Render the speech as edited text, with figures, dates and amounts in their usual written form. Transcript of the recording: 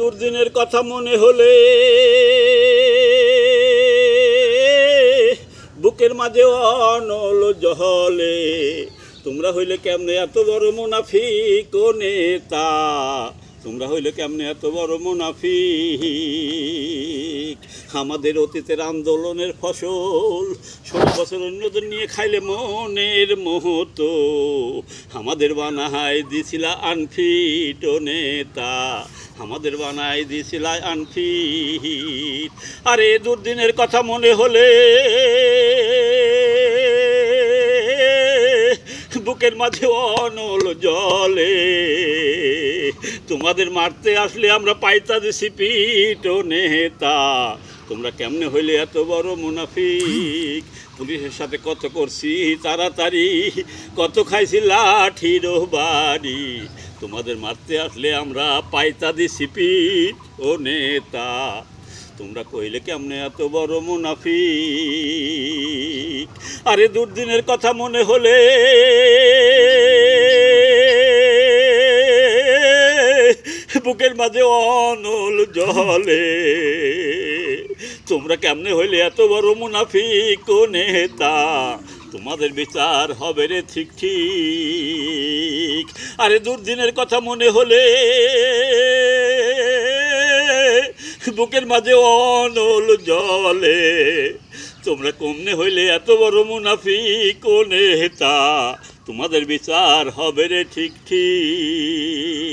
দুর্দিনের কথা মনে হলে বুকের মাঝে অনল জহলে। তোমরা হইলে কেমনে এত বড় মুনাফিক ও নেতা, তোমরা হইলে কেমনে এত বড় মুনাফিক। আমাদের অতীতের আন্দোলনের ফসল 16 বছর অন্যদের নিয়ে খাইলে মনের মহতো। আমাদের বানাই দিছিল আনফিট ও নেতা, আমাদের বানাই দিছিল আনফিট। আরে দুর্দিনের কথা মনে হলে বুকের মাঝে অনল জলে। তোমাদের মারতে আসলে আমরা পাইতা দিছি পিট ও নেতা, তোমরা কেমনে হইলে এত বড় মুনাফিক। পুলিশের সাথে কত করছি তাড়াতাড়ি, কত খাইছি লাঠির বাড়ি। তোমাদের মারতে আসলে আমরা পাইতা দিছি পিট ও নেতা, তোমরা কইলে কেমনে এত বড় মুনাফিক। আরে দুর্দিনের কথা মনে হলে বুকের মাঝে অনল জলে। তোমরা কেমনে হইলে এত বড় মুনাফিক ও নেতা, তোমাদের বিচার হবে রে ঠিক ঠিক। আরে দুর্দিনের কথা মনে হলে বুকের মাঝে অনল জলে। তোমরা কমনে হইলে এত বড় মুনাফিক ও নেতা, তোমাদের বিচার হবে রে ঠিক ঠিক।